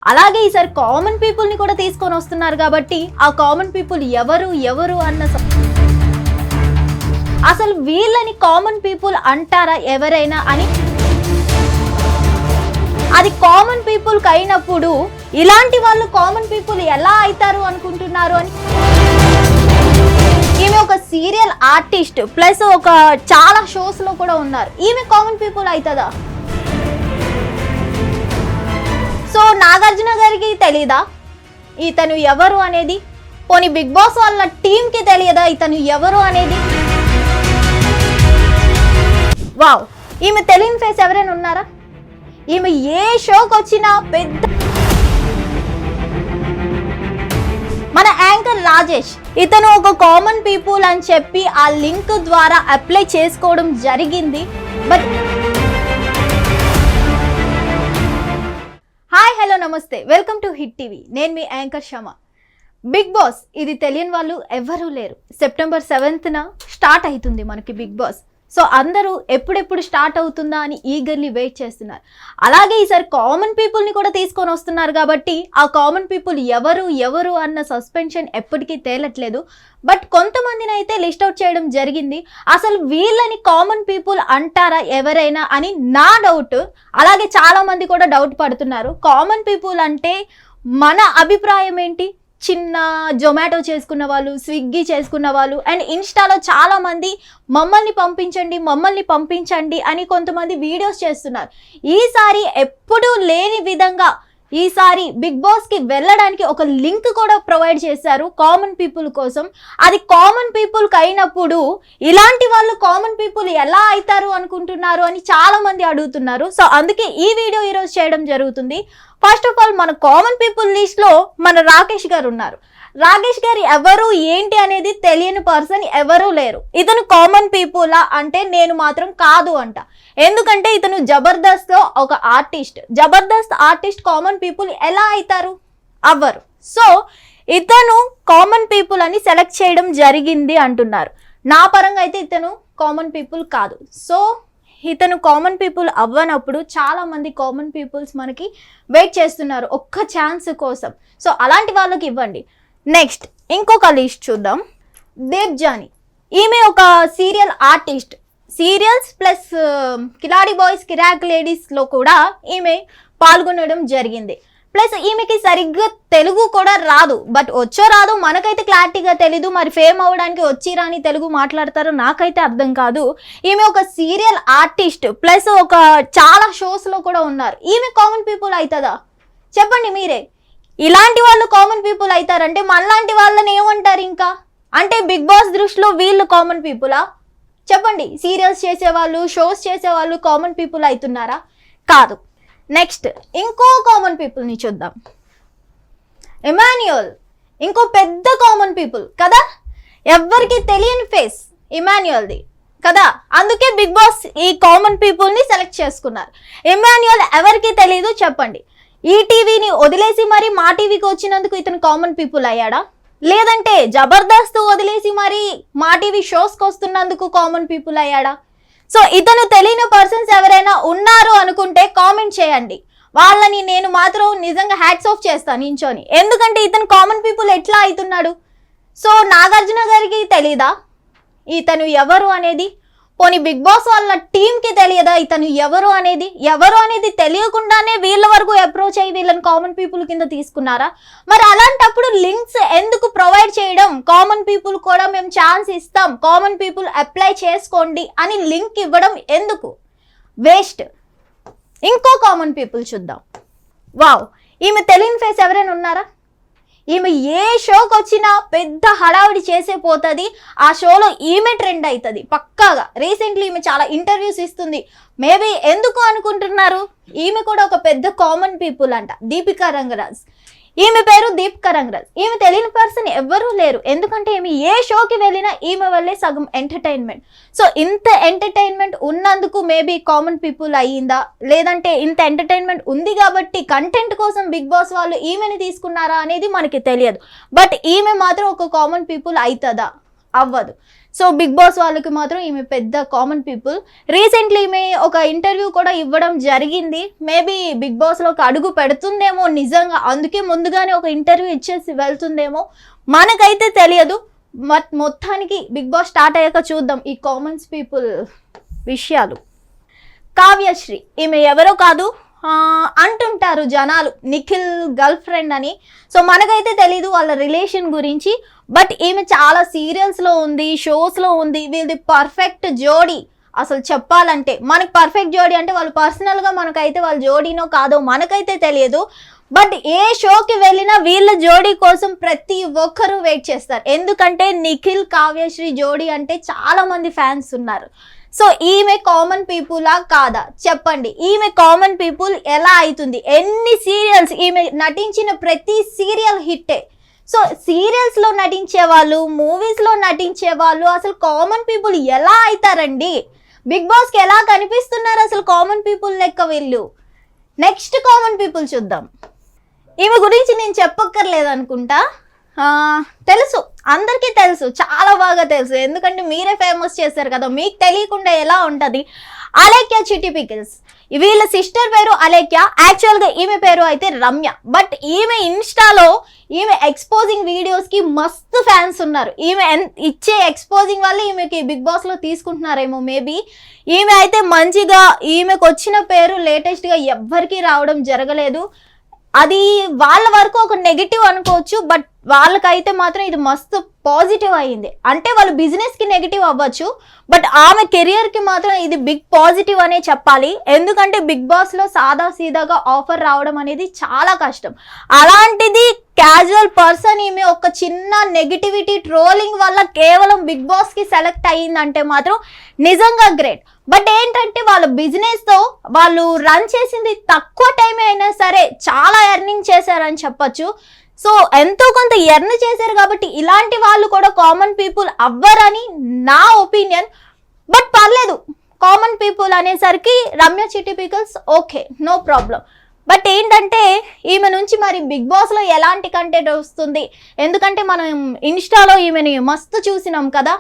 అలాగే ఈసారి common people ని కూడా తీసుకొని వస్తున్నారు కాబట్టి ఆ కామన్ పీపుల్ ఎవరు అన్న అసలు వీళ్ళని కామన్ పీపుల్ అంటారా ఎవరైనా అని, అది కామన్ పీపుల్ కి అయినప్పుడు ఇలాంటి వాళ్ళు కామన్ పీపుల్ ఎలా అవుతారు అనుకుంటున్నారు అని. ఈమె ఒక సీరియల్ ఆర్టిస్ట్ ప్లస్ ఒక చాలా షోస్ లో కూడా ఉన్నారు. ఈమె కామన్ పీపుల్ అవుతుందా? సో నాగార్జున గారికి తెలీదా ఇతను ఎవరు అనేది? పోనీ బిగ్ బాస్ వాళ్ళ టీమ్ కి తెలియదా ఇతను ఎవరు అనేది? వావ్, ఈమె తెలియని ఫేస్ ఎవరైనా ఉన్నారా? ఈమె ఏ షోకి వచ్చినా పెద్ద మన యాంకర్ రాజేష్, ఇతను ఒక కామన్ పీపుల్ అని చెప్పి ఆ లింక్ ద్వారా అప్లై చేసుకోవడం జరిగింది. బట్ హాయ్ హలో నమస్తే, వెల్కమ్ టు హిట్ టీవీ. నేను మీ యాంకర్ శమ. బిగ్ బాస్ ఇది తెలియని వాళ్ళు ఎవరూ లేరు. సెప్టెంబర్ 7న స్టార్ట్ అవుతుంది మనకి బిగ్ బాస్. సో అందరూ ఎప్పుడెప్పుడు స్టార్ట్ అవుతుందా అని ఈగర్లీ వెయిట్ చేస్తున్నారు. అలాగే ఈసారి కామన్ పీపుల్ని కూడా తీసుకొని వస్తున్నారు కాబట్టి ఆ కామన్ పీపుల్ ఎవరు అన్న సస్పెన్షన్ ఎప్పటికీ తేలట్లేదు. బట్ కొంతమందిని అయితే లిస్ట్ అవుట్ చేయడం జరిగింది. అసలు వీళ్ళని కామన్ పీపుల్ అంటారా ఎవరైనా అని నా డౌట్. అలాగే చాలా మంది కూడా డౌట్ పడుతున్నారు. కామన్ పీపుల్ అంటే మన అభిప్రాయం ఏంటి? చిన్న జొమాటో చేసుకున్న వాళ్ళు, స్విగ్గీ చేసుకున్న వాళ్ళు, అండ్ ఇన్స్టాలో చాలా మంది మమ్మల్ని పంపించండి అని కొంతమంది వీడియోస్ చేస్తున్నారు. ఈసారి ఎప్పుడూ లేని విధంగా ఈసారి బిగ్ బాస్ కి వెళ్ళడానికి ఒక లింక్ కూడా ప్రొవైడ్ చేశారు కామన్ పీపుల్ కోసం. అది కామన్ పీపుల్ కి అయినప్పుడు ఇలాంటి వాళ్ళు కామన్ పీపుల్ ఎలా అవుతారు అనుకుంటున్నారు అని చాలా మంది అడుగుతున్నారు. సో అందుకే ఈ వీడియో ఈరోజు చేయడం జరుగుతుంది. ఫస్ట్ ఆఫ్ ఆల్ మన కామన్ పీపుల్ లిస్ట్ లో మన రాకేష్ గారు ఉన్నారు. రాకేష్ గారు ఎవరు ఏంటి అనేది తెలియని పర్సన్ ఎవరూ లేరు. ఇతను కామన్ పీపులా అంటే నేను మాత్రం కాదు అంట. ఎందుకంటే ఇతను జబర్దస్త్ లో ఒక artist. Jabardasth artist common people ఎలా అవుతారు? అవ్వరు. సో ఇతను కామన్ పీపుల్ అని సెలెక్ట్ చేయడం జరిగింది అంటున్నారు. నా పరంగా అయితే ఇతను కామన్ పీపుల్ కాదు. సో ఇతను కామన్ పీపుల్ అవ్వనప్పుడు చాలా మంది కామన్ పీపుల్స్ మనకి వెయిట్ చేస్తున్నారు ఒక్క ఛాన్స్ కోసం. సో అలాంటి వాళ్ళకి ఇవ్వండి. నెక్స్ట్ ఇంకొక లిస్ట్ చూద్దాం. దేవ్జాని, ఈమె ఒక serial artist. Serials plus Khiladi boys, Kiraak ladies లో కూడా ఈమె పాల్గొనడం జరిగింది. ప్లస్ ఈమెకి సరిగ్గా తెలుగు కూడా రాదు. బట్ వచ్చో రాదు మనకైతే క్లారిటీగా తెలీదు. మరి ఫేమ్ అవ్వడానికి వచ్చి రాని తెలుగు మాట్లాడతారో నాకైతే అర్థం కాదు. ఈమె ఒక సీరియల్ ఆర్టిస్ట్ ప్లస్ ఒక చాలా షోస్ లో కూడా ఉన్నారు. ఈమె కామన్ పీపుల్ అవుతుందా? చెప్పండి మీరే. ఇలాంటి వాళ్ళు కామన్ పీపుల్ అవుతారంటే మనలాంటి వాళ్ళని ఏమంటారు ఇంకా? అంటే బిగ్ బాస్ దృష్టిలో వీళ్ళు కామన్ పీపులా? చెప్పండి. సీరియల్స్ చేసేవాళ్ళు, షోస్ చేసేవాళ్ళు కామన్ పీపుల్ అవుతున్నారా? కాదు. నెక్స్ట్ ఇంకో కామన్ పీపుల్ని చూద్దాం. ఇమాన్యుయల్, ఇంకో పెద్ద కామన్ పీపుల్ కదా. ఎవ్వరికి తెలియని ఫేస్ ఇమాన్యుయల్ది కదా. అందుకే బిగ్ బాస్ ఈ కామన్ పీపుల్ని సెలెక్ట్ చేసుకున్నారు. ఇమాన్యుయల్ ఎవరికి తెలియదు చెప్పండి. ఈ టీవీని వదిలేసి మరి మా టీవీకి వచ్చినందుకు ఇతను కామన్ పీపుల్ అయ్యాడా? లేదంటే జబర్దస్త్ వదిలేసి మరి మా టీవీ షోస్కి వస్తున్నందుకు కామన్ పీపుల్ అయ్యాడా? సో ఇతను తెలియని పర్సన్స్ ఎవరైనా ఉన్నారు అనుకుంటే కామెంట్ చేయండి. వాళ్ళని నేను మాత్రం నిజంగా హ్యాట్స్ ఆఫ్ చేస్తాను నించోని. ఎందుకంటే ఇతను కామన్ పీపుల్ ఎట్లా అవుతున్నాడు? సో నాగార్జున గారికి తెలీదా ఇతను ఎవరు అనేది? పోనీ బిగ్ బాస్ వాళ్ళ టీమ్ కి తెలియదా ఇతను ఎవరు అనేది తెలియకుండానే వీళ్ళ వరకు అప్రోచ్ అయ్యి వీళ్ళని కామన్ పీపుల్ కింద తీసుకున్నారా? మరి అలాంటప్పుడు లింక్స్ ఎందుకు ప్రొవైడ్ చేయడం? కామన్ పీపుల్ కూడా మేము ఛాన్స్ ఇస్తాం, కామన్ పీపుల్ అప్లై చేసుకోండి అని లింక్ ఇవ్వడం ఎందుకు? వేస్ట్. ఇంకో కామన్ పీపుల్ చూద్దాం. వావ్, ఈమె తెలియని ఫేస్ ఎవరైనా ఉన్నారా? ఈమె ఏ షోకి వచ్చినా పెద్ద హడావిడి చేసే పోతుంది. ఆ షోలో ఈమె ట్రెండ్ అవుతుంది పక్కాగా. రీసెంట్లీ ఈమె చాలా ఇంటర్వ్యూస్ ఇస్తుంది. మేబీ ఎందుకు అనుకుంటున్నారు? ఈమె కూడా ఒక పెద్ద కామన్ పీపుల్ అంట. దీపికా రంగరాజ్, ఈమె పేరు దీపికా రంగరాజ్. ఈమె తెలియని పర్సన్ ఎవరూ లేరు. ఎందుకంటే ఈమె ఏ షోకి వెళ్ళినా ఈమె వల్లే సగం ఎంటర్టైన్మెంట్. సో ఇంత ఎంటర్టైన్మెంట్ ఉన్నందుకు మేబీ కామన్ పీపుల్ అయ్యిందా? లేదంటే ఇంత ఎంటర్టైన్మెంట్ ఉంది కాబట్టి కంటెంట్ కోసం బిగ్ బాస్ వాళ్ళు ఈమెని తీసుకున్నారా అనేది మనకి తెలియదు. బట్ ఈమె మాత్రం ఒక కామన్ పీపుల్ అవుతుందా? అవ్వదు. సో బిగ్ బాస్ వాళ్ళకి మాత్రం ఈమె పెద్ద కామన్ పీపుల్. రీసెంట్లీ ఈమె ఒక ఇంటర్వ్యూ కూడా ఇవ్వడం జరిగింది. మేబీ బిగ్ బాస్లోకి అడుగు పెడుతుందేమో నిజంగా, అందుకే ముందుగానే ఒక ఇంటర్వ్యూ ఇచ్చేసి వెళ్తుందేమో, మనకైతే తెలియదు. మొత్తానికి బిగ్ బాస్ స్టార్ట్ అయ్యాక చూద్దాం ఈ కామన్స్ పీపుల్ విషయాలు. కావ్యశ్రీ ఈమె ఎవరో కాదు అంటుంటారు జనాలు, నిఖిల్ గర్ల్ ఫ్రెండ్ అని. సో మనకైతే తెలీదు వాళ్ళ రిలేషన్ గురించి. బట్ ఈమె చాలా సీరియల్స్లో ఉంది, షోస్లో ఉంది. వీళ్ళది పర్ఫెక్ట్ జోడీ. అసలు చెప్పాలంటే మనకి పర్ఫెక్ట్ జోడీ అంటే వాళ్ళు పర్సనల్గా మనకైతే వాళ్ళ జోడీనో కాదో మనకైతే తెలియదు. బట్ ఏ షోకి వెళ్ళినా వీళ్ళ జోడీ కోసం ప్రతి ఒక్కరూ వెయిట్ చేస్తారు. ఎందుకంటే నిఖిల్ కావ్యశ్రీ జోడీ అంటే చాలా మంది ఫ్యాన్స్ ఉన్నారు. సో ఈమె కామన్ పీపులా కాదా చెప్పండి. ఈమె కామన్ పీపుల్ ఎలా అవుతుంది? ఎన్ని సీరియల్స్, ఈమె నటించిన ప్రతి సీరియల్ హిట్టే. సో సీరియల్స్లో నటించే వాళ్ళు, మూవీస్లో నటించే వాళ్ళు అసలు కామన్ పీపుల్ ఎలా అవుతారండి? బిగ్ బాస్కి ఎలా కనిపిస్తున్నారు అసలు కామన్ పీపుల్ లెక్క వీళ్ళు? నెక్స్ట్ కామన్ పీపుల్ చూద్దాం. ఈమె గురించి నేను చెప్పక్కర్లేదు అనుకుంటా, తెలుసు, అందరికీ తెలుసు, చాలా బాగా తెలుసు. ఎందుకంటే మీరే ఫేమస్ చేశారు కదా, మీకు తెలియకుండా ఎలా ఉంటుంది? అలేఖ్య చిట్టి పికిల్స్. వీళ్ళ సిస్టర్ పేరు అలేఖ్య, యాక్చువల్గా ఈమె పేరు అయితే రమ్య. బట్ ఈమె ఇన్స్టాలో ఈమె ఎక్స్పోజింగ్ వీడియోస్కి మస్తు ఫ్యాన్స్ ఉన్నారు. ఈమె ఇచ్చే ఎక్స్పోజింగ్ వల్ల ఈమెకి బిగ్ బాస్లో తీసుకుంటున్నారేమో మేబీ. ఈమె అయితే మంచిగా, ఈమెకు వచ్చిన పేరు లేటెస్ట్గా ఎవ్వరికీ రావడం జరగలేదు. అది వాళ్ళ వరకు ఒక నెగిటివ్ అనుకోవచ్చు, బట్ వాళ్ళకైతే మాత్రం ఇది మస్తు పాజిటివ్ అయ్యింది. అంటే వాళ్ళ బిజినెస్కి నెగిటివ్ అవ్వచ్చు, బట్ ఆమె కెరియర్కి మాత్రం ఇది బిగ్ పాజిటివ్ అనే చెప్పాలి. ఎందుకంటే బిగ్ బాస్లో సాదా సీదాగా ఆఫర్ రావడం అనేది చాలా కష్టం. అలాంటిది క్యాజువల్ పర్సన్ ఈమె ఒక చిన్న నెగిటివిటీ ట్రోలింగ్ వల్ల కేవలం బిగ్ బాస్కి సెలెక్ట్ అయ్యిందంటే మాత్రం నిజంగా గ్రేట్. బట్ ఏంటంటే వాళ్ళ బిజినెస్తో వాళ్ళు రన్ చేసింది తక్కువ టైం అయినా సరే చాలా ఎర్నింగ్ చేశారని చెప్పచ్చు. సో ఎంతో కొంత ఎర్న్ చేశారు కాబట్టి ఇలాంటి వాళ్ళు కూడా కామన్ పీపుల్ అవ్వరని నా ఒపీనియన్. బట్ పర్లేదు, కామన్ పీపుల్ అనేసరికి Ramya Chitti pickles okay, no problem. But ఏంటంటే ఈమె నుంచి మరి బిగ్ బాస్లో ఎలాంటి కంటెంట్ వస్తుంది? ఎందుకంటే మనం ఇన్స్టాలో ఈమెని మస్తు చూసినాం కదా,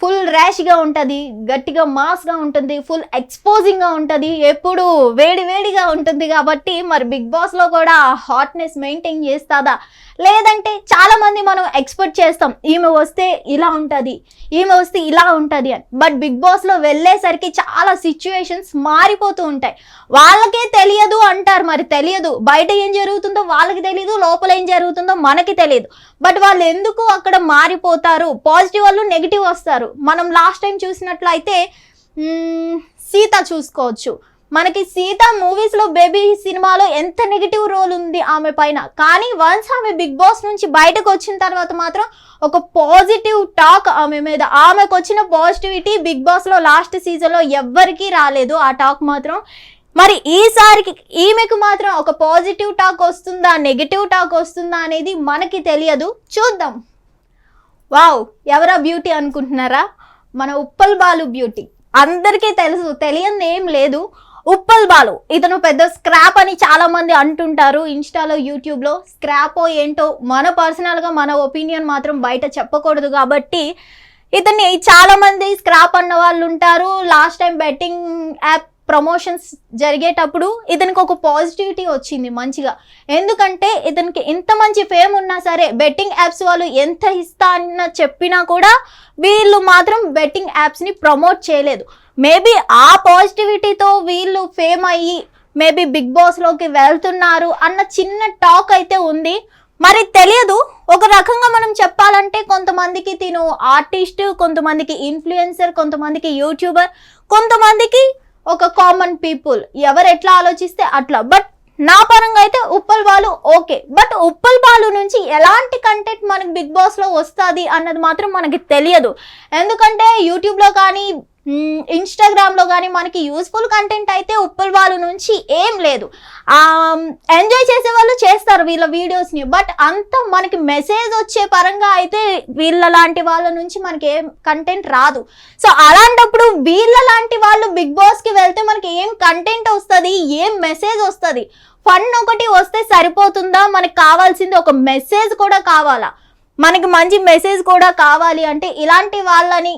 ఫుల్ ర్యాష్గా ఉంటుంది, గట్టిగా మాస్గా ఉంటుంది, ఫుల్ ఎక్స్పోజింగ్గా ఉంటుంది, ఎప్పుడు వేడిగా ఉంటుంది. కాబట్టి మరి బిగ్ బాస్లో కూడా హాట్నెస్ మెయింటైన్ చేస్తుందా? లేదంటే చాలామంది మనం ఎక్స్పెక్ట్ చేస్తాం ఈమె వస్తే ఇలా ఉంటుంది, ఈమె వస్తే ఇలా ఉంటుంది అని. బట్ బిగ్ బాస్లో వెళ్ళేసరికి చాలా సిచ్యువేషన్స్ మారిపోతూ ఉంటాయి. వాళ్ళకే తెలియదు అంటారు, మరి తెలియదు. బయట ఏం జరుగుతుందో వాళ్ళకి తెలియదు, లోపల ఏం జరుగుతుందో మనకి తెలియదు. బట్ వాళ్ళు ఎందుకు అక్కడ మారిపోతారు? పాజిటివ్ వాళ్ళు నెగిటివ్ వస్తారు. మనం లాస్ట్ టైం చూసినట్లయితే సీత చూసుకోవచ్చు. మనకి సీత మూవీస్లో, బేబీ సినిమాలో ఎంత నెగిటివ్ రోల్ ఉంది ఆమె పైన. కానీ వన్స్ ఆమె బిగ్ బాస్ నుంచి బయటకు వచ్చిన తర్వాత మాత్రం ఒక పాజిటివ్ టాక్ ఆమె మీద. ఆమెకు వచ్చిన పాజిటివిటీ బిగ్ బాస్లో లాస్ట్ సీజన్లో ఎవ్వరికీ రాలేదు ఆ టాక్ మాత్రం. మరి ఈసారికి ఈమెకు మాత్రం ఒక పాజిటివ్ టాక్ వస్తుందా, నెగిటివ్ టాక్ వస్తుందా అనేది మనకి తెలియదు, చూద్దాం. వావ్, ఎవరా బ్యూటీ అనుకుంటున్నారా? మన ఉప్పల్ బాలు బ్యూటీ. అందరికీ తెలుసు, తెలియని ఏం లేదు. ఉప్పల్ బాలు ఇతను పెద్ద స్క్రాప్ అని చాలా మంది అంటుంటారు ఇన్స్టాలో, యూట్యూబ్లో. స్క్రాపో ఏంటో మన పర్సనల్గా మన ఒపీనియన్ మాత్రం బయట చెప్పకూడదు కాబట్టి ఇతన్ని చాలా మంది స్క్రాప్ అన్న వాళ్ళు ఉంటారు. Last time betting app promotions జరిగేటప్పుడు ఇతనికి ఒక పాజిటివిటీ వచ్చింది మంచిగా. ఎందుకంటే ఇతనికి ఇంత మంచి ఫేమ్ ఉన్నా సరే బెట్టింగ్ యాప్స్ వాళ్ళు ఎంత ఇస్తా అన్న చెప్పినా కూడా వీళ్ళు మాత్రం బెట్టింగ్ యాప్స్ని ప్రమోట్ చేయలేదు. మేబీ ఆ పాజిటివిటీతో వీళ్ళు ఫేమ్ అయ్యి మేబీ బిగ్ బాస్లోకి వెళ్తున్నారు అన్న చిన్న టాక్ అయితే ఉంది. మరి తెలియదు. ఒక రకంగా మనం చెప్పాలంటే కొంతమందికి తిను ఆర్టిస్ట్, కొంతమందికి ఇన్ఫ్లుయెన్సర్, కొంతమందికి యూట్యూబర్, కొంతమందికి ఒక కామన్ పీపుల్. ఎవరు ఎట్లా ఆలోచిస్తే అట్లా. బట్ నా పరంగా అయితే ఉప్పల్ బాలు ఓకే. బట్ ఉప్పల్ బాలు నుంచి ఎలాంటి కంటెంట్ మనకి బిగ్ బాస్లో వస్తుంది అన్నది మాత్రం మనకి తెలియదు. ఎందుకంటే యూట్యూబ్లో కానీ ఇన్స్టాగ్రామ్లో కానీ మనకి యూస్ఫుల్ కంటెంట్ అయితే ఉప్పల్ బాలు నుంచి ఏం లేదు. ఎంజాయ్ చేసే వాళ్ళు చేస్తారు వీళ్ళ వీడియోస్ని. బట్ అంత మనకి మెసేజ్ వచ్చే పరంగా అయితే వీళ్ళ లాంటి వాళ్ళ నుంచి మనకి ఏం కంటెంట్ రాదు. సో అలాంటప్పుడు వీళ్ళ లాంటి వాళ్ళు బిగ్ బాస్కి వెళ్తే మనకి ఏం కంటెంట్ వస్తుంది, ఏం మెసేజ్ వస్తుంది? ఫన్ ఒకటి వస్తే సరిపోతుందా? మనకి కావాల్సింది ఒక మెసేజ్ కూడా కావాలా? మనకి మంచి మెసేజ్ కూడా కావాలి అంటే ఇలాంటి వాళ్ళని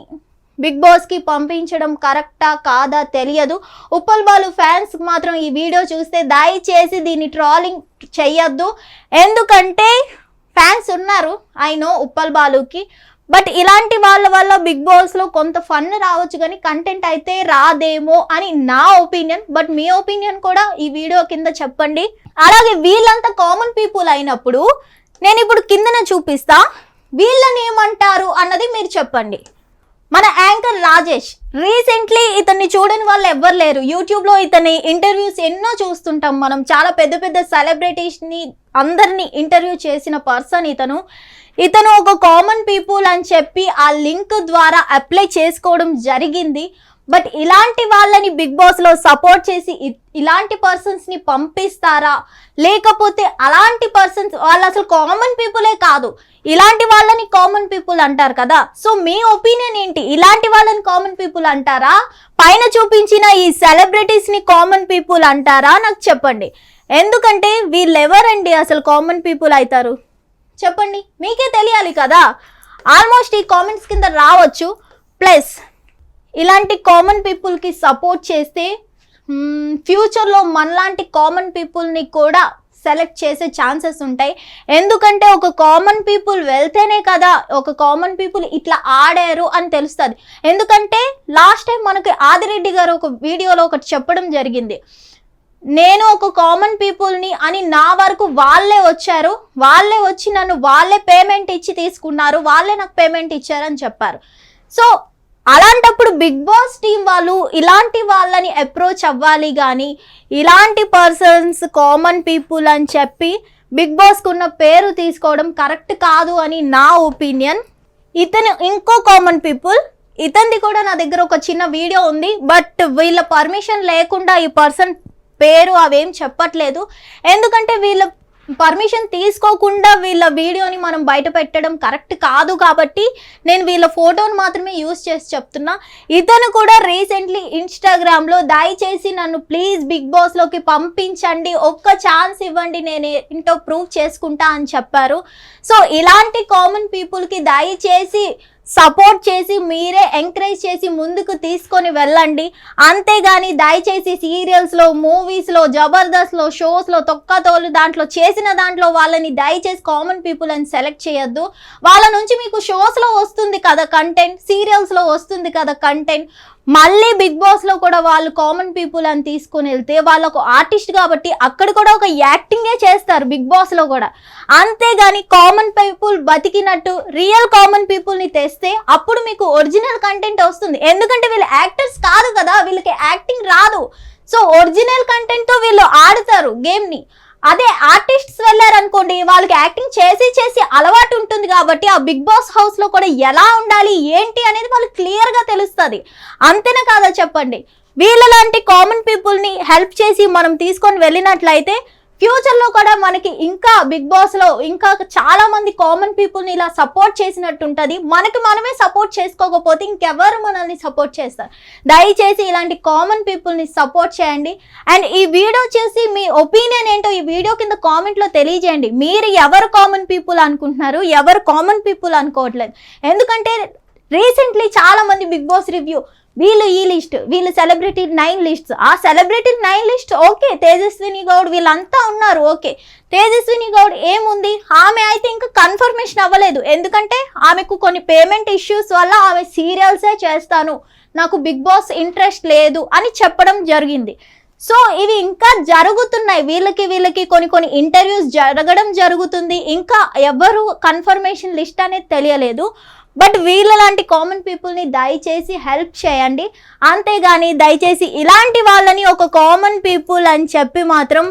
బిగ్ బాస్కి పంపించడం కరెక్టా కాదా తెలియదు. ఉప్పల్ బాలు ఫ్యాన్స్ మాత్రం ఈ వీడియో చూస్తే దయచేసి దీన్ని ట్రోలింగ్ చెయ్యొద్దు. ఎందుకంటే ఫ్యాన్స్ ఉన్నారు ఐ నో ఉప్పల్ బాలుకి, బట్ ఇలాంటి వాళ్ళ వల్ల బిగ్ బాస్లో కొంత ఫన్ రావచ్చు కానీ కంటెంట్ అయితే రాదేమో అని నా ఒపీనియన్. బట్ మీ ఒపీనియన్ కూడా ఈ వీడియో కింద చెప్పండి. అలాగే వీళ్ళంతా కామన్ పీపుల్ అయినప్పుడు నేను ఇప్పుడు కిందన చూపిస్తా, వీళ్ళని ఏమంటారు అన్నది మీరు చెప్పండి. మన యాంకర్ రాజేష్, రీసెంట్లీ ఇతన్ని చూడని వాళ్ళు ఎవ్వరు లేరు. యూట్యూబ్లో ఇతని ఇంటర్వ్యూస్ ఎన్నో చూస్తుంటాం మనం. చాలా పెద్ద పెద్ద సెలబ్రిటీస్ని అందరినీ ఇంటర్వ్యూ చేసిన పర్సన్ ఇతను ఒక కామన్ పీపుల్ అని చెప్పి ఆ లింక్ ద్వారా అప్లై చేసుకోవడం జరిగింది. బట్ ఇలాంటి వాళ్ళని బిగ్ బాస్లో సపోర్ట్ చేసి ఇలాంటి పర్సన్స్ని పంపిస్తారా, లేకపోతే అలాంటి పర్సన్స్ వాళ్ళు అసలు కామన్ పీపులే కాదు, ఇలాంటి వాళ్ళని కామన్ పీపుల్ అంటారు కదా. సో మీ ఒపీనియన్ ఏంటి? ఇలాంటి వాళ్ళని కామన్ పీపుల్ అంటారా, పైన చూపించిన ఈ సెలబ్రిటీస్ని కామన్ పీపుల్ అంటారా నాకు చెప్పండి. ఎందుకంటే వీళ్ళు ఎవరండి అసలు కామన్ పీపుల్ అవుతారు చెప్పండి, మీకే తెలియాలి కదా. ఆల్మోస్ట్ ఈ కామెంట్స్ కింద రావచ్చు. ప్లస్ ఇలాంటి కామన్ పీపుల్కి సపోర్ట్ చేస్తే ఫ్యూచర్లో మనలాంటి కామన్ పీపుల్ని కూడా సెలెక్ట్ చేసే ఛాన్సెస్ ఉంటాయి. ఎందుకంటే ఒక కామన్ పీపుల్ వెళ్తేనే కదా ఒక కామన్ పీపుల్ ఇట్లా ఆడారు అని తెలుస్తుంది. ఎందుకంటే లాస్ట్ టైం మనకి ఆదిరెడ్డి గారు ఒక వీడియోలో ఒకటి చెప్పడం జరిగింది, నేను ఒక కామన్ పీపుల్ని అని నా వరకు వాళ్ళే వచ్చారు, వాళ్ళే వచ్చి నన్ను వాళ్ళే పేమెంట్ ఇచ్చి తీసుకున్నారు, వాళ్ళే నాకు పేమెంట్ ఇచ్చారని చెప్పారు. సో అలాంటప్పుడు బిగ్ బాస్ టీం వాళ్ళు ఇలాంటి వాళ్ళని అప్రోచ్ అవ్వాలి కానీ ఇలాంటి పర్సన్స్ కామన్ పీపుల్ అని చెప్పి బిగ్ బాస్కు ఉన్న పేరు తీసుకోవడం కరెక్ట్ కాదు అని నా ఒపీనియన్. ఇతను ఇంకో కామన్ పీపుల్, ఇతనిది కూడా నా దగ్గర ఒక చిన్న వీడియో ఉంది. బట్ వీళ్ళ పర్మిషన్ లేకుండా ఈ పర్సన్ పేరు అవేం చెప్పట్లేదు. ఎందుకంటే వీళ్ళ పర్మిషన్ తీసుకోకుండా వీళ్ళ వీడియోని మనం బయట పెట్టడం కరెక్ట్ కాదు కాబట్టి నేను వీళ్ళ ఫోటోని మాత్రమే యూజ్ చేసి చెప్తున్నా. ఇతను కూడా రీసెంట్లీ ఇన్స్టాగ్రామ్లో దయచేసి నన్ను ప్లీజ్ బిగ్ బాస్లోకి పంపించండి, ఒక్క ఛాన్స్ ఇవ్వండి, నేను ఏంటో ప్రూవ్ చేసుకుంటా అని చెప్పారు. సో ఇలాంటి కామన్ పీపుల్కి దయచేసి సపోర్ట్ చేసి మీరే ఎంకరేజ్ చేసి ముందుకు తీసుకొని వెళ్ళండి. అంతేగాని దయచేసి సీరియల్స్లో, మూవీస్లో, జబర్దస్త్లో, షోస్లో తొక్కతోలు దాంట్లో చేసిన దాంట్లో వాళ్ళని దయచేసి కామన్ పీపుల్ అని సెలెక్ట్ చేయొద్దు. వాళ్ళ నుంచి మీకు షోస్లో వస్తుంది కదా కంటెంట్, సీరియల్స్లో వస్తుంది కదా కంటెంట్, మళ్ళీ బిగ్ బాస్లో కూడా వాళ్ళు కామన్ పీపుల్ అని తీసుకొని వెళ్తే వాళ్ళకు ఆర్టిస్ట్ కాబట్టి అక్కడ కూడా ఒక యాక్టింగే చేస్తారు బిగ్ బాస్లో కూడా. అంతేగాని కామన్ పీపుల్ బతికినట్టు రియల్ కామన్ పీపుల్ని తెస్తే అప్పుడు మీకు ఒరిజినల్ కంటెంట్ వస్తుంది. ఎందుకంటే వీళ్ళు యాక్టర్స్ కాదు కదా, వీళ్ళకి యాక్టింగ్ రాదు. సో ఒరిజినల్ కంటెంట్తో వీళ్ళు ఆడతారు గేమ్ని. అదే ఆర్టిస్ట్స్ వెళ్ళారనుకోండి, వాళ్ళకి యాక్టింగ్ చేసి అలవాటు ఉంటుంది కాబట్టి ఆ బిగ్ బాస్ హౌస్లో కూడా ఎలా ఉండాలి ఏంటి అనేది వాళ్ళకి క్లియర్గా తెలుస్తుంది. అంతేనా కాదా చెప్పండి. వీళ్ళలాంటి కామన్ పీపుల్ని హెల్ప్ చేసి మనం తీసుకొని వెళ్ళినట్లయితే ఫ్యూచర్లో కూడా మనకి ఇంకా బిగ్ బాస్లో ఇంకా చాలా మంది కామన్ పీపుల్ని ఇలా సపోర్ట్ చేసినట్టు ఉంటుంది. మనకి మనమే సపోర్ట్ చేసుకోకపోతే ఇంకెవరు మనల్ని సపోర్ట్ చేస్తారు. దయచేసి ఇలాంటి కామన్ పీపుల్ని సపోర్ట్ చేయండి. అండ్ ఈ వీడియో చూసి మీ ఒపీనియన్ ఏంటో ఈ వీడియో కింద కామెంట్లో తెలియజేయండి. మీరు ఎవరు కామన్ పీపుల్ అనుకుంటున్నారు, ఎవరు కామన్ పీపుల్ అనుకోవట్లేదు. ఎందుకంటే రీసెంట్లీ చాలా మంది బిగ్ బాస్ రివ్యూ వీళ్ళు ఈ లిస్ట్, వీళ్ళు సెలబ్రిటీ 9 లిస్ట్స్, ఆ celebrity 9 list okay, Tejaswini Goud వీళ్ళంతా ఉన్నారు ఓకే. తేజస్విని గౌడ్ ఏముంది, ఆమె అయితే ఇంకా కన్ఫర్మేషన్ అవ్వలేదు. ఎందుకంటే ఆమెకు కొన్ని పేమెంట్ ఇష్యూస్ వల్ల ఆమె సీరియల్సే చేస్తాను, నాకు బిగ్ బాస్ ఇంట్రెస్ట్ లేదు అని చెప్పడం జరిగింది. సో ఇవి ఇంకా జరుగుతున్నాయి, వీళ్ళకి కొన్ని ఇంటర్వ్యూస్ జరగడం జరుగుతుంది. ఇంకా ఎవరు కన్ఫర్మేషన్ లిస్ట్ అనేది తెలియలేదు. బట్ వీళ్ళలాంటి కామన్ పీపుల్ని దయచేసి హెల్ప్ చేయండి. అంతేగాని దయచేసి ఇలాంటి వాళ్ళని ఒక కామన్ పీపుల్ అని చెప్పి మాత్రం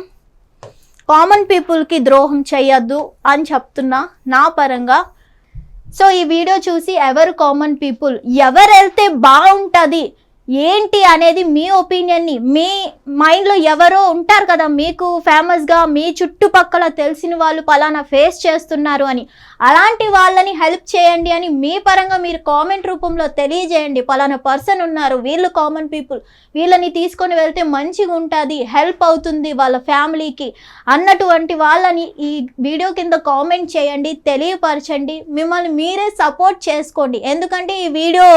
కామన్ పీపుల్కి ద్రోహం చేయొద్దు అని చెప్తున్నా నా పరంగా. సో ఈ వీడియో చూసి ఎవరు కామన్ పీపుల్, ఎవరు వెళ్తే బాగుంటుంది, ఏంటి అనేది మీ ఒపీనియన్ని, మీ మైండ్లో ఎవరో ఉంటారు కదా మీకు ఫేమస్గా, మీ చుట్టుపక్కల తెలిసిన వాళ్ళు పలానా ఫేస్ చేస్తున్నారు అని, అలాంటి వాళ్ళని హెల్ప్ చేయండి అని మీ పరంగా మీరు కామెంట్ రూపంలో తెలియజేయండి. పలానా పర్సన్ ఉన్నారు, వీళ్ళు కామన్ పీపుల్, వీళ్ళని తీసుకొని వెళ్తే మంచిగా ఉంటుంది, హెల్ప్ అవుతుంది వాళ్ళ ఫ్యామిలీకి అన్నటువంటి వాళ్ళని ఈ వీడియో కింద కామెంట్ చేయండి, తెలియపరచండి. మిమ్మల్ని మీరే సపోర్ట్ చేసుకోండి. ఎందుకంటే ఈ వీడియో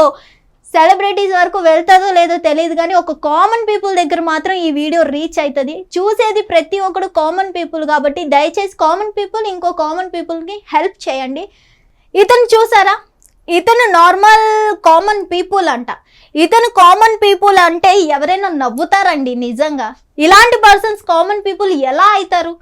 సెలబ్రిటీస్ వరకు వెళ్తుందో లేదో తెలియదు, కానీ ఒక కామన్ పీపుల్ దగ్గర మాత్రం ఈ వీడియో రీచ్ అవుతుంది. చూసేది ప్రతి ఒక్కడు కామన్ పీపుల్ కాబట్టి దయచేసి కామన్ పీపుల్ ఇంకో కామన్ పీపుల్కి హెల్ప్ చేయండి. ఇతను చూసారా, ఇతను నార్మల్ కామన్ పీపుల్ అంట. ఇతను కామన్ పీపుల్ అంటే ఎవరైనా నవ్వుతారండి నిజంగా. ఇలాంటి పర్సన్స్ కామన్ పీపుల్ ఎలా అవుతారు?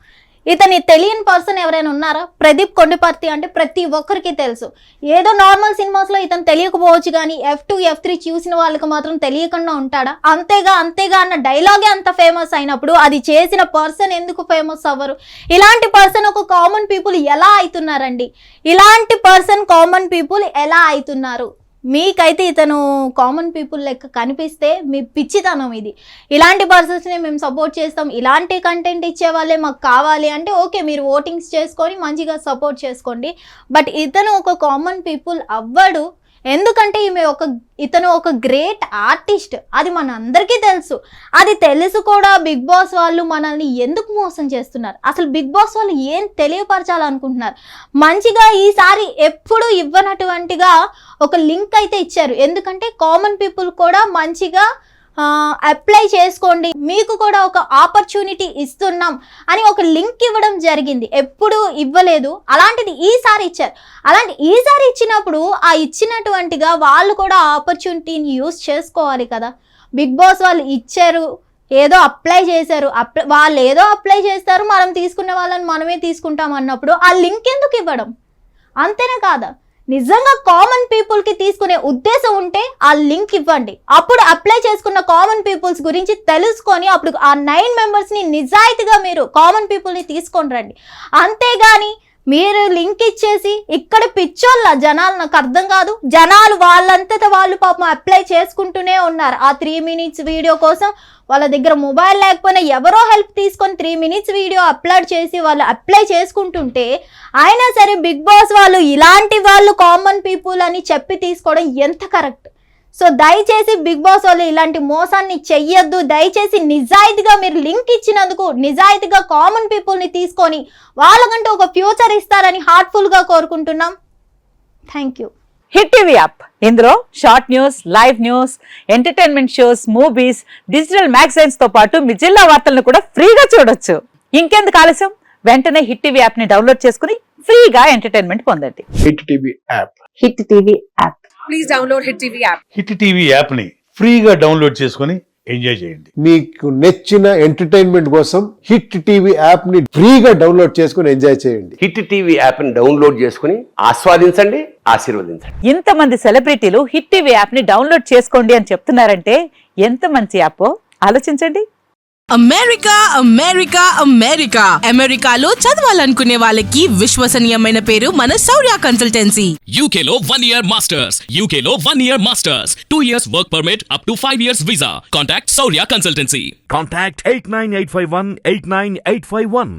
ఇతని తెలియని పర్సన్ ఎవరైనా ఉన్నారా? ప్రదీప్ కొండపర్తి అంటే ప్రతి ఒక్కరికి తెలుసు. ఏదో నార్మల్ సినిమాస్లో ఇతను తెలియకపోవచ్చు, కానీ F2 F3 చూసిన వాళ్ళకి మాత్రం తెలియకుండా ఉంటాడా? అంతేగా అన్న డైలాగే అంత ఫేమస్ అయినప్పుడు అది చేసిన పర్సన్ ఎందుకు ఫేమస్ అవ్వరు? ఇలాంటి పర్సన్ ఒక కామన్ పీపుల్ ఎలా అవుతున్నారండి? ఇలాంటి పర్సన్ కామన్ పీపుల్ ఎలా అవుతున్నారు? మీకైతే ఇతను కామన్ పీపుల్ లెక్క కనిపిస్తే మీ పిచ్చితనం ఇది. ఇలాంటి పర్సన్స్ని మేము సపోర్ట్ చేస్తాం, ఇలాంటి కంటెంట్ ఇచ్చే వాళ్ళే మాకు కావాలి అంటే ఓకే, మీరు ఓటింగ్స్ చేసుకొని మంచిగా సపోర్ట్ చేసుకోండి. బట్ ఇతను ఒక కామన్ పీపుల్ అవ్వడు. ఎందుకంటే ఇతను ఒక గ్రేట్ ఆర్టిస్ట్, అది మన అందరికీ తెలుసు. అది తెలుసు కూడా బిగ్ బాస్ వాళ్ళు మనల్ని ఎందుకు మోసం చేస్తున్నారు? అసలు బిగ్ బాస్ వాళ్ళు ఏం తెలియపరచాలనుకుంటున్నారు? మంచిగా ఈసారి ఎప్పుడు ఇవ్వనటువంటిగా ఒక లింక్ అయితే ఇచ్చారు. ఎందుకంటే కామన్ పీపుల్ కూడా మంచిగా అప్లై చేసుకోండి, మీకు కూడా ఒక ఆపర్చునిటీ ఇస్తున్నాం అని ఒక లింక్ ఇవ్వడం జరిగింది. ఎప్పుడు ఇవ్వలేదు, అలాంటిది ఈసారి ఇచ్చారు. అలాంటి ఈసారి ఇచ్చినప్పుడు ఆ ఇచ్చినటువంటిగా వాళ్ళు కూడా ఆపర్చునిటీని యూజ్ చేసుకోవాలి కదా. బిగ్ బాస్ వాళ్ళు ఇచ్చారు, ఏదో అప్లై చేశారు, వాళ్ళు ఏదో అప్లై చేస్తారు, మనం తీసుకునే వాళ్ళని మనమే తీసుకుంటాం అన్నప్పుడు ఆ లింక్ ఎందుకు ఇవ్వడం? అంతేనే కాదా? నిజంగా కామన్ పీపుల్కి తీసుకునే ఉద్దేశం ఉంటే ఆ లింక్ ఇవ్వండి. అప్పుడు అప్లై చేసుకున్న కామన్ పీపుల్స్ గురించి తెలుసుకొని అప్పుడు ఆ 9 మెంబర్స్ని నిజాయితీగా మీరు కామన్ పీపుల్ని తీసుకొని రండి. అంతేగాని మీరు లింక్ ఇచ్చేసి ఇక్కడ పిచ్చోళ్ళ జనాలు, నాకు అర్థం కాదు. జనాలు వాళ్ళంతటా వాళ్ళు పాపం అప్లై చేసుకుంటూనే ఉన్నారు. ఆ 3 minutes వీడియో కోసం వాళ్ళ దగ్గర మొబైల్ లేకపోయినా ఎవరో హెల్ప్ తీసుకొని 3 minutes వీడియో అప్లోడ్ చేసి వాళ్ళు అప్లై చేసుకుంటుంటే అయినా సరే బిగ్ బాస్ వాళ్ళు ఇలాంటి వాళ్ళు కామన్ పీపుల్ అని చెప్పి తీసుకోవడం ఎంత కరెక్ట్? సో దయచేసి బిగ్ బాస్ వాళ్ళు ఇలాంటి మోసాన్ని చెయ్యొద్దు. దయచేసి నిజాయితీగా మీరు లింక్ ఇచ్చినందుకు నిజాయితీగా కామన్ పీపుల్ని తీసుకొని వాళ్ళకంటే ఒక ఫ్యూచర్ ఇస్తారని హార్ట్ఫుల్గా కోరుకుంటున్నాం. Thank you. Hit TV app, ఇందులో short news, live news, entertainment shows, movies, digital magazines తో పాటు మీ జిల్లా వార్తలను కూడా ఫ్రీగా చూడొచ్చు. ఇంకెందుకు ఆలస్యం, వెంటనే హిట్ టీవీ యాప్ ని డౌన్లోడ్ చేసుకుని ఫ్రీగా ఎంటర్టైన్మెంట్ పొందండి. Hit TV app. Hit TV app. Please download hit TV app. Hit TV app ని ఫ్రీగా డౌన్లోడ్ చేసుకొని ఎంజాయ్ చేయండి. మీకు నచ్చిన ఎంటర్టైన్మెంట్ కోసం హిట్ టీవీ యాప్ ని ఫ్రీగా డౌన్లోడ్ చేసుకొని ఎంజాయ్ చేయండి. హిట్ టీవీ యాప్ ని డౌన్లోడ్ చేసుకుని ఆస్వాదించండి, ఆశీర్వదించండి. ఇంతమంది సెలబ్రిటీలు హిట్ టీవీ యాప్ ని డౌన్లోడ్ చేసుకోండి అని చెప్తున్నారంటే ఎంత మంచి యాప్ ఆలోచించండి. అమెరికా అమెరికా అమెరికా అమెరికాలో చదవాలనుకునే వాళ్ళకి విశ్వసనీయమైన పేరు మన శౌర్య కన్సల్టెన్సీ. UK లో 1 year masters. UK లో 1 year masters. 2 years work permit up to 5 years visa. Contact Saurya Consultancy. Contact 89851 89851.